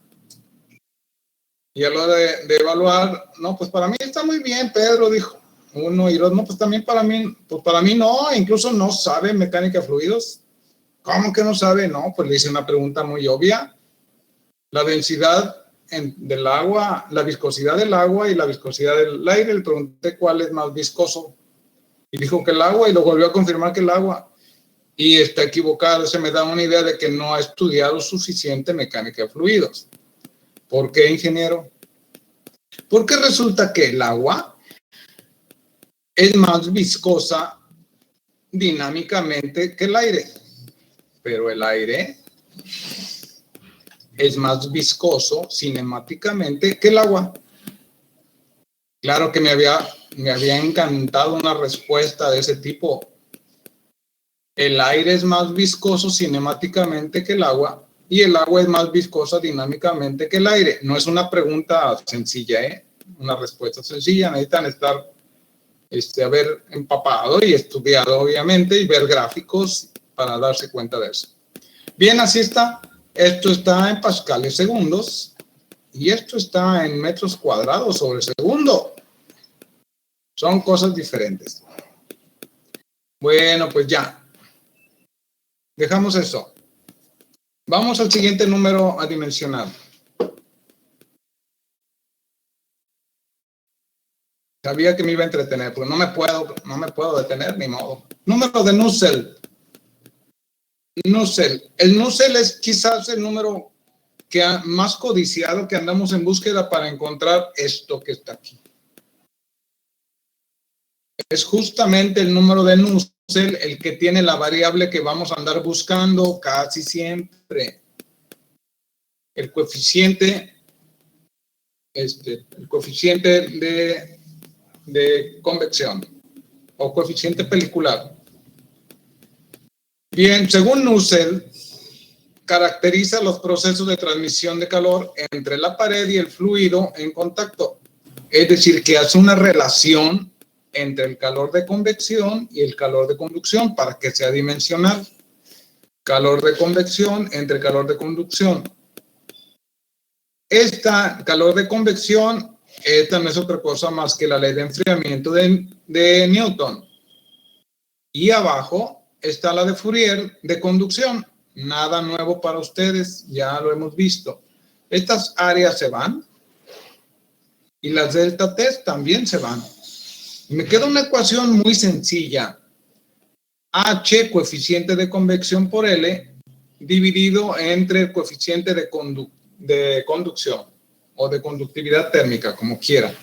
Y a lo de evaluar, no, pues para mí está muy bien, Pedro, dijo uno, y los no, pues también para mí no, incluso no sabe mecánica de fluidos. ¿Cómo que no sabe? No, pues le hice una pregunta muy obvia. La densidad del agua, la viscosidad del agua y la viscosidad del aire, le pregunté cuál es más viscoso. Y dijo que el agua, y lo volvió a confirmar que el agua. Y está equivocado, se me da una idea de que no ha estudiado suficiente mecánica de fluidos. ¿Por qué, ingeniero? Porque resulta que el agua es más viscosa dinámicamente que el aire, pero el aire es más viscoso cinemáticamente que el agua. Claro que me había encantado una respuesta de ese tipo. El aire es más viscoso cinemáticamente que el agua y el agua es más viscosa dinámicamente que el aire. No es una pregunta sencilla, ¿eh? Una respuesta sencilla. Necesitan estar, haber empapado y estudiado, obviamente, y ver gráficos para darse cuenta de eso. Bien, así está. Esto está en pascales segundos y esto está en metros cuadrados sobre segundo. Son cosas diferentes. Bueno, pues ya. Dejamos eso. Vamos al siguiente número adimensional. Sabía que me iba a entretener, pero no me puedo detener, ni modo. Número de Nusselt. Nusselt. El Nusselt es quizás el número más codiciado que andamos en búsqueda para encontrar esto que está aquí. Es justamente el número de Nusselt el que tiene la variable que vamos a andar buscando casi siempre. El coeficiente de convección o coeficiente pelicular. Bien, según Nusselt, caracteriza los procesos de transmisión de calor entre la pared y el fluido en contacto. Es decir, que hace una relación entre el calor de convección y el calor de conducción para que sea dimensional. Calor de convección entre calor de conducción. Esta calor de convección, esta no es otra cosa más que la ley de enfriamiento de Newton. Y abajo está la de Fourier de conducción. Nada nuevo para ustedes, ya lo hemos visto. Estas áreas se van y las delta T también se van. Me queda una ecuación muy sencilla. H, coeficiente de convección por L, dividido entre el coeficiente de conducción o de conductividad térmica, como quiera.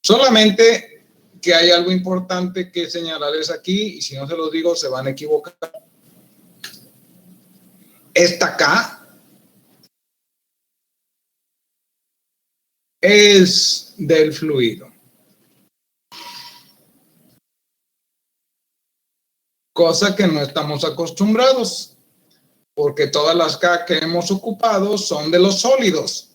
Solamente que hay algo importante que señalarles aquí, y si no se los digo, se van a equivocar. Esta K es del fluido. Cosa que no estamos acostumbrados, porque todas las K que hemos ocupado son de los sólidos.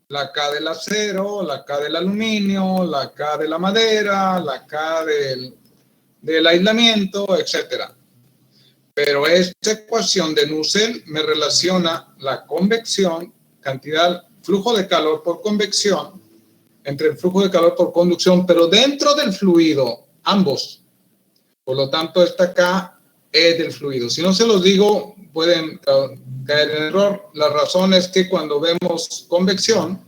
La K del acero, la K del aluminio, la K de la madera, la K del aislamiento, etc. Pero esta ecuación de Nusselt me relaciona la convección, cantidad, flujo de calor por convección, entre el flujo de calor por conducción, pero dentro del fluido, ambos. Por lo tanto, esta acá es del fluido. Si no se los digo, pueden caer en error. La razón es que cuando vemos convección,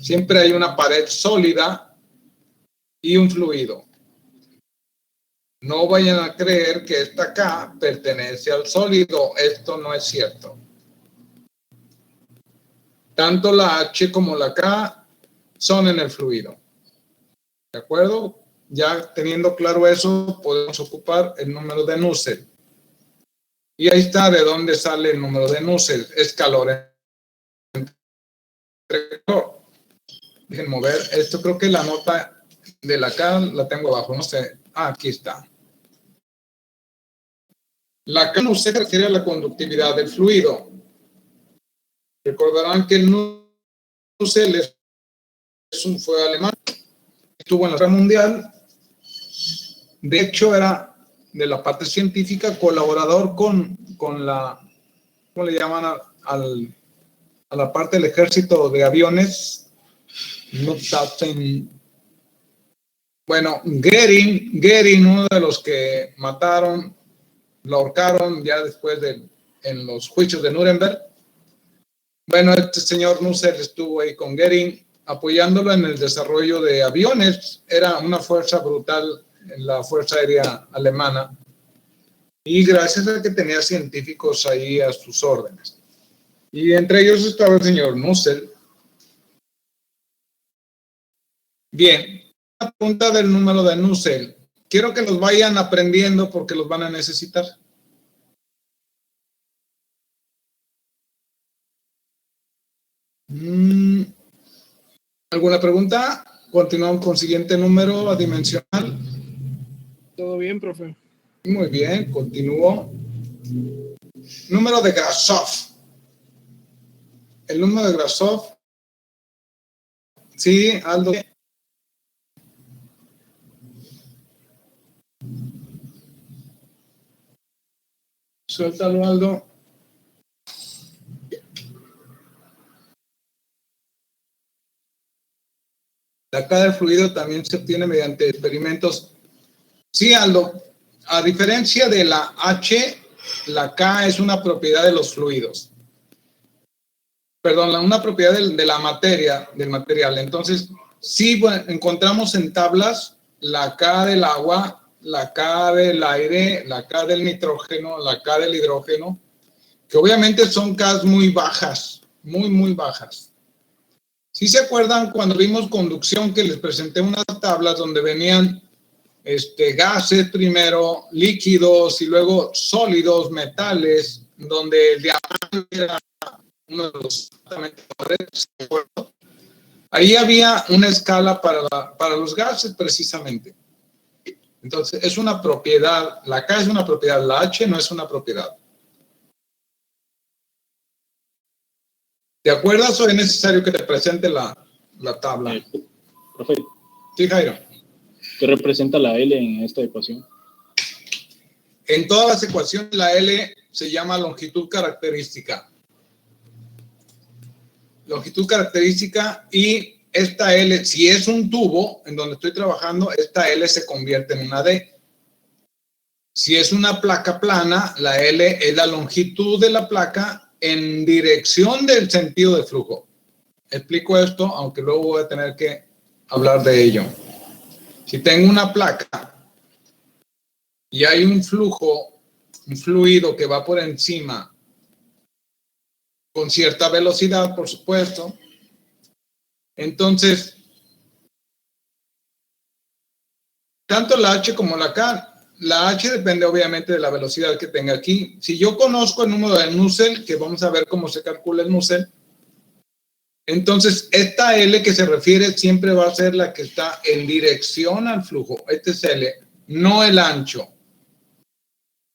siempre hay una pared sólida y un fluido. No vayan a creer que esta acá pertenece al sólido. Esto no es cierto. Tanto la H como la K son en el fluido. ¿De acuerdo? Ya teniendo claro eso, podemos ocupar el número de Nusselt. Y ahí está de dónde sale el número de Nusselt. Es calor entre calor. Dejen mover. Esto creo que la nota de la K la tengo abajo. No sé. Aquí está. La K se refiere a la conductividad del fluido. Recordarán que el Nusselt fue alemán, estuvo en la Guerra Mundial. De hecho, era de la parte científica colaborador con la, ¿cómo le llaman a la parte del ejército de aviones? Bueno, Goering, uno de los que mataron, lo ahorcaron ya después en los juicios de Nuremberg. Bueno, este señor Nusselt estuvo ahí con Goering apoyándolo en el desarrollo de aviones. Era una fuerza brutal en la Fuerza Aérea Alemana. Y gracias a que tenía científicos ahí a sus órdenes. Y entre ellos estaba el señor Nusselt. Bien, la pregunta del número de Nusselt. Quiero que los vayan aprendiendo porque los van a necesitar. ¿Alguna pregunta? Continuamos con siguiente número adimensional. Todo bien, profe. Muy bien, continúo. Número de Grasov. El número de Grasov. Sí, Aldo. Suéltalo, Aldo. La K del fluido también se obtiene mediante experimentos. Sí, Aldo. A diferencia de la H, la K es una propiedad de los fluidos. Perdón, una propiedad de la materia, del material. Entonces, sí, bueno, encontramos en tablas la K del agua, la K del aire, la K del nitrógeno, la K del hidrógeno, que obviamente son Ks muy bajas, muy bajas. ¿Sí se acuerdan cuando vimos conducción que les presenté unas tablas donde venían gases primero, líquidos y luego sólidos, metales, donde el diamante era uno de los mejores? Ahí había una escala para los gases precisamente. Entonces, es una propiedad, la K es una propiedad, la H no es una propiedad. ¿Te acuerdas o es necesario que te presente la tabla? Profe, Sí, Jairo. ¿qué representa la L en esta ecuación? En todas las ecuaciones la L se llama longitud característica. Longitud característica, y esta L, si es un tubo en donde estoy trabajando, esta L se convierte en una D. Si es una placa plana, la L es la longitud de la placa en dirección del sentido de flujo. Explico esto, aunque luego voy a tener que hablar de ello. Si tengo una placa y hay un flujo, un fluido que va por encima con cierta velocidad, por supuesto, entonces, tanto la H como la K, la H depende obviamente de la velocidad que tenga aquí. Si yo conozco el número del Nusselt, que vamos a ver cómo se calcula el Nusselt, entonces esta L que se refiere siempre va a ser la que está en dirección al flujo. Este es L, no el ancho.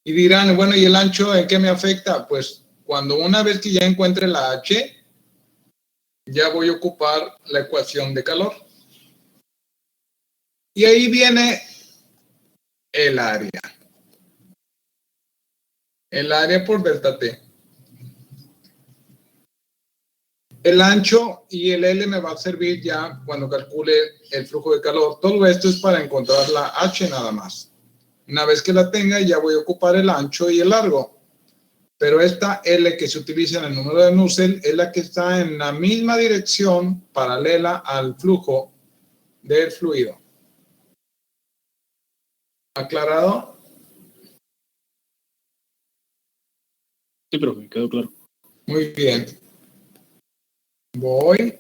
Y dirán, bueno, ¿y el ancho en qué me afecta? Pues cuando una vez que ya encuentre la H, ya voy a ocupar la ecuación de calor. Y ahí viene el área. El área por delta T. El ancho y el L me va a servir ya cuando calcule el flujo de calor. Todo esto es para encontrar la H nada más. Una vez que la tenga, ya voy a ocupar el ancho y el largo. Pero esta L que se utiliza en el número de Nusselt es la que está en la misma dirección paralela al flujo del fluido. ¿Aclarado? Sí, profe, quedó claro. Muy bien. Voy.